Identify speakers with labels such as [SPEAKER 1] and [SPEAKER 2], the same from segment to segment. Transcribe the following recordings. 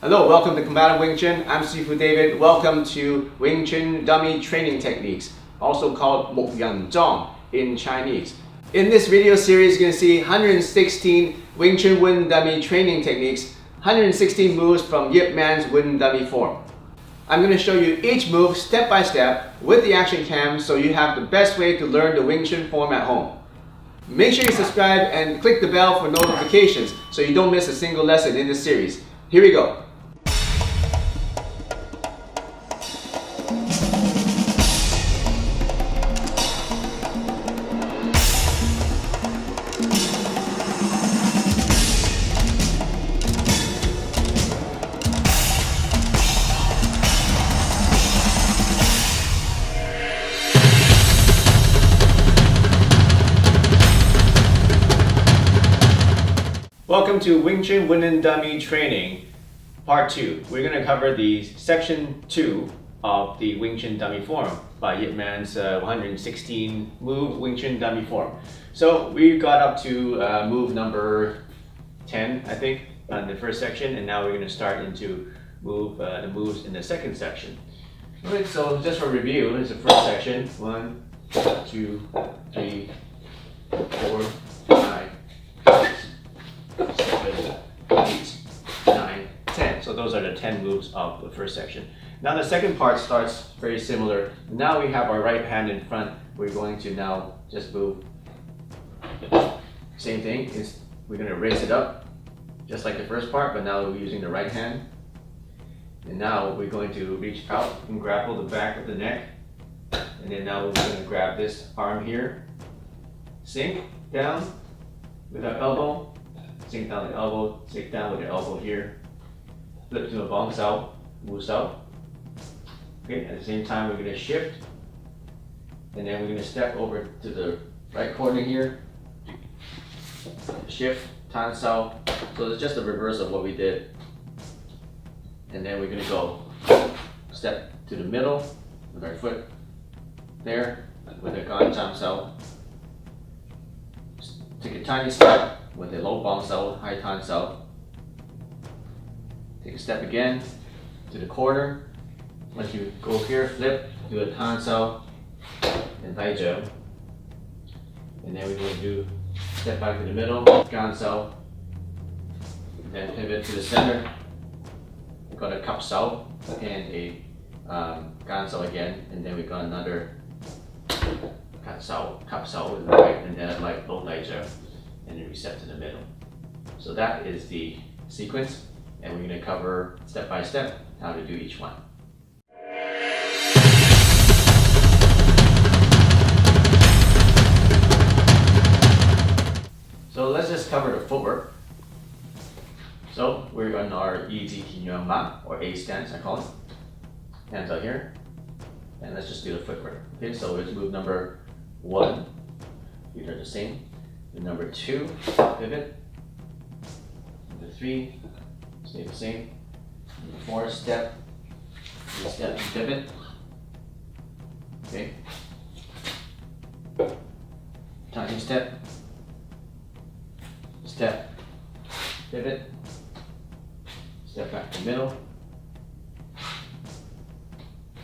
[SPEAKER 1] Hello, welcome to Combative Wing Chun. I'm Sifu David. Welcome to Wing Chun Dummy Training Techniques, also called Mok Yang Zhong in Chinese. In this video series, you're going to see 116 Wing Chun Wooden Dummy Training Techniques, 116 moves from Yip Man's Wooden Dummy form. I'm going to show you each move step by step with the action cam so you have the best way to learn the Wing Chun form at home. Make sure you subscribe and click the bell for notifications so you don't miss a single lesson in this series. Here we go. Welcome to Wing Chun Wooden Dummy Training, Part 2. We're going to cover the Section 2 of the Wing Chun Dummy form by Yip Man's 116 move Wing Chun Dummy form. So we got up to move number 10, I think, on the first section, and now we're going to start into the moves in the second section. Alright, so just for review, it's the first section. 1, 2, 3, 4, 5, 6, 7, 8, 9, 10. So those are the 10 moves of the first section. Now the second part starts very similar. Now we have our right hand in front. We're going to now just move. Same thing, we're going to raise it up just like the first part, but now we're using the right hand. And now we're going to reach out and grapple the back of the neck. And then now we're going to grab this arm here. Sink down with our elbow. Sink down the elbow, sink down with the elbow here. Flip to a bong sao, wu sao. Okay, at the same time we're going to shift. And then we're going to step over to the right corner here. Shift, tan sao. So it's just the reverse of what we did. And then we're going to go step to the middle with our foot there with a GONG jump sao. Take a tiny step with a low bong sao, high tan sao. Take a step again to the corner. Once you go here, flip, do a tan sao and tai zhou. And then we're going to do step back to the middle, gan sao. And then pivot to the center. We've got a cup sao and a gan sao again. And then we've got another cup sao with the right, and then a light low tai zhou. And then reset to the middle. So that is the sequence, and we're going to cover step by step how to do each one. So let's just cover the footwork. So we're on our easy Tinyuan Ma, or A stance I call it. Hands out here. And let's just do the footwork. Okay, so it's move number 1. These are the same. Number 2, pivot. Number 3, stay the same. Number 4, step. Step and pivot. Okay. Tiny step. Step. Pivot. Step back to the middle.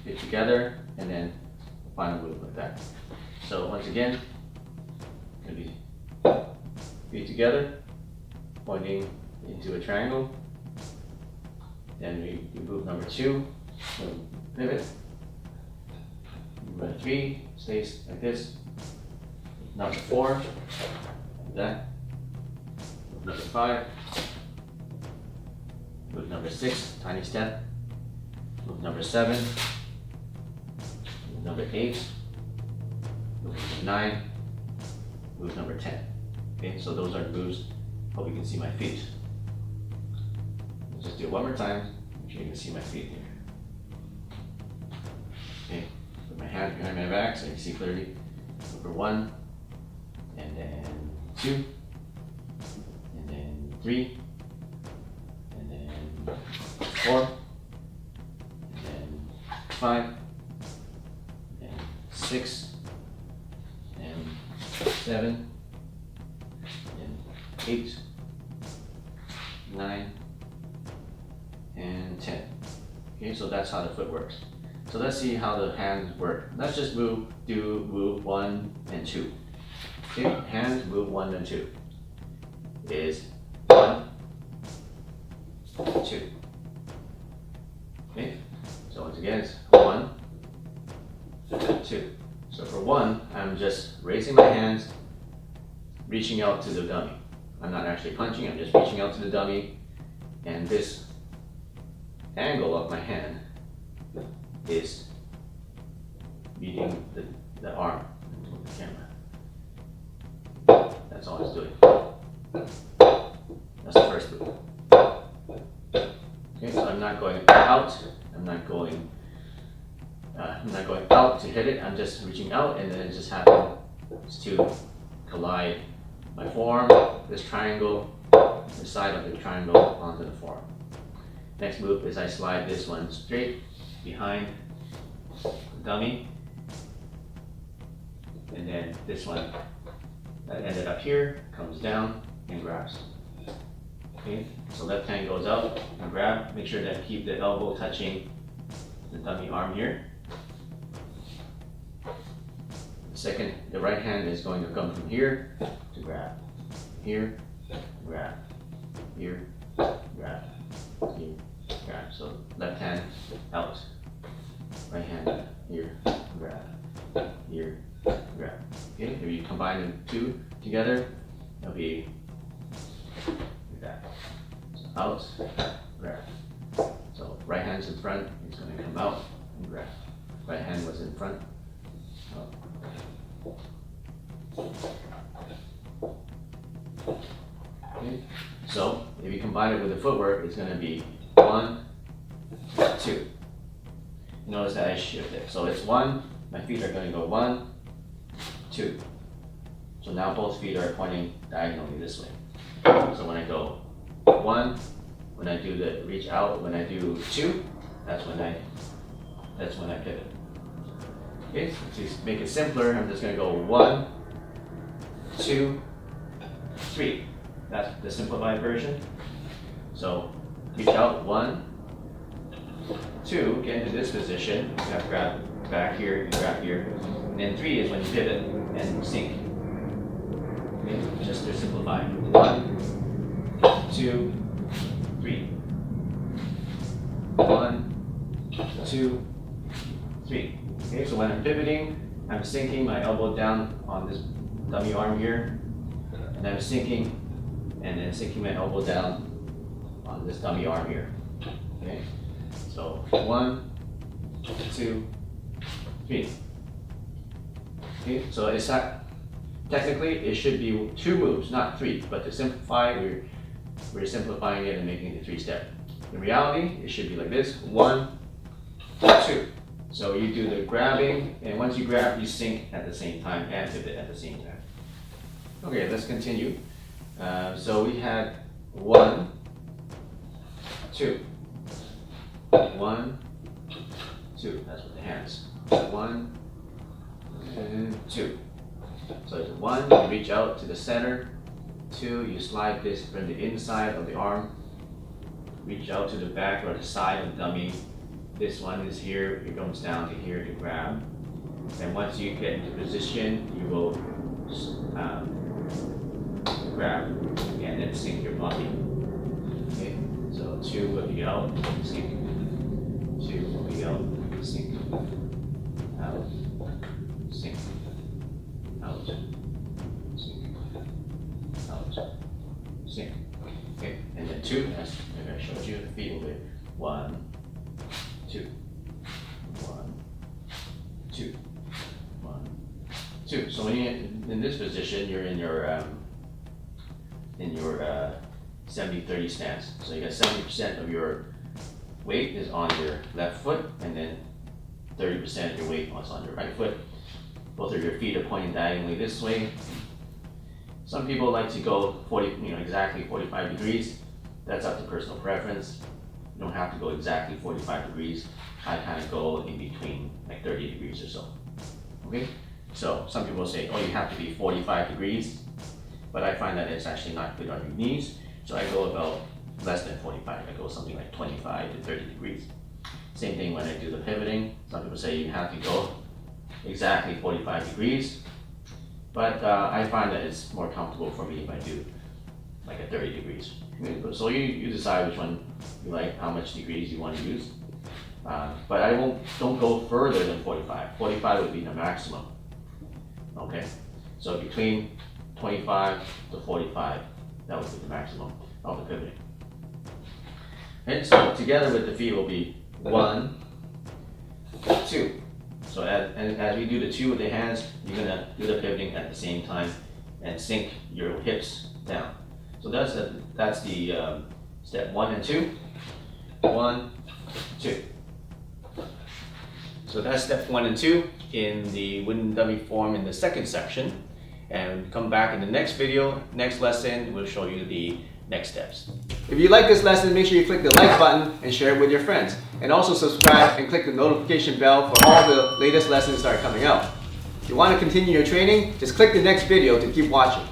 [SPEAKER 1] Get together, and then the final move like that. So once again, it's going to be feet together, pointing into a triangle. Then we move number 2, pivot. Number 3 stays like this. Number 4, like that. Move number 5. Move number 6, tiny step. Move number 7. Move number 8. Move number 9. Move number 10. Okay, so those are the moves. Hope you can see my feet. Let's just do it one more time. Make sure you can see my feet here. Okay, put my hands behind my back so you can see clearly. Number 1, and then 2, and then 3, and then 4, and then 5, and 6, and 7, 8, 9, and 10. Okay, so that's how the foot works. So let's see how the hands work. Let's just move 1 and 2. Okay, hands move 1 and 2. Is 1, 2. Okay, so once again it's 1, 2. So for 1, I'm just raising my hands, reaching out to the dummy. I'm not actually punching, I'm just reaching out to the dummy, and this angle of my hand is meeting the arm of the camera. That's all it's doing. That's the first move. Okay, so I'm not going out, I'm not going out to hit it, I'm just reaching out, and then it just happens to collide my forearm, this triangle, the side of the triangle onto the forearm. Next move is I slide this one straight behind the dummy, and then this one that ended up here comes down and grabs. Okay, so left hand goes up and grab, make sure that keep the elbow touching the dummy arm here. Second, the right hand is going to come from here to grab. Here, grab. Here, grab. Here, grab. So left hand out. Right hand here, grab. Here, grab. Okay, if you combine the two together, it'll be like that. So out, grab. So right hand's in front, it's going to come out and grab. Right hand was in front. Out. Okay. So if you combine it with the footwork, it's going to be 1, 2. Notice that I shift it. So it's 1, my feet are going to go 1, 2. So now both feet are pointing diagonally this way. So when I go 1, when I do the reach out, when I do 2, that's when I pivot. Okay, so to make it simpler, I'm just going to go 1, 2, 3. That's the simplified version. So reach out 1, 2, get into this position. You have to grab back here, you grab here. And then 3 is when you pivot and sink. Okay, just to simplify. 1, 2, 3. 1, 2, 3. Okay, so when I'm pivoting, I'm sinking my elbow down on this dummy arm here, and I'm sinking, and then sinking my elbow down on this dummy arm here. Okay, so 1, 2, 3. Okay, so it's not, technically it should be 2 moves, not 3, but to simplify, we're simplifying it and making it a 3-step. In reality, it should be like this: 1, 2. So you do the grabbing, and once you grab, you sink at the same time and pivot at the same time. Okay, let's continue. So we had 1, 2. 1, 2. That's with the hands. 1, and 2. So it's 1, you reach out to the center. 2, you slide this from the inside of the arm. Reach out to the back or the side of the dummy. This one is here, it comes down to here to grab. And once you get into position, you will grab and then sink your body. Okay, so 2 will be out, sink. 2 will be out, sink. Out, sink. Out, sink. Out, sink. Okay, and then 2, as I showed you, the feet will be 1, 2, 1, 2, 1, 2. So when you're in this position, you're in your 70-30 stance. So you got 70% of your weight is on your left foot, and then 30% of your weight is on your right foot. Both of your feet are pointing diagonally this way. Some people like to go exactly 45 degrees. That's up to personal preference. You don't have to go exactly 45 degrees. I kind of go in between like 30 degrees or so. Okay? So some people say, oh, you have to be 45 degrees, but I find that it's actually not good on your knees. So I go about less than 45. I go something like 25 to 30 degrees. Same thing when I do the pivoting. Some people say you have to go exactly 45 degrees, but I find that it's more comfortable for me if I do like a 30 degrees. So you decide which one you like, how much degrees you want to use. But don't go further than 45. 45 would be the maximum. Okay, so between 25 to 45, that would be the maximum of the pivoting. Okay, so together with the feet will be 1, 2. So as we do the 2 with the hands, you're gonna do the pivoting at the same time and sink your hips down. So that's the step 1 and 2. 1, 2. So that's step 1 and 2 in the wooden dummy form in the second section. And come back in the next video, next lesson, we'll show you the next steps. If you like this lesson, make sure you click the like button and share it with your friends. And also subscribe and click the notification bell for all the latest lessons that are coming out. If you want to continue your training, just click the next video to keep watching.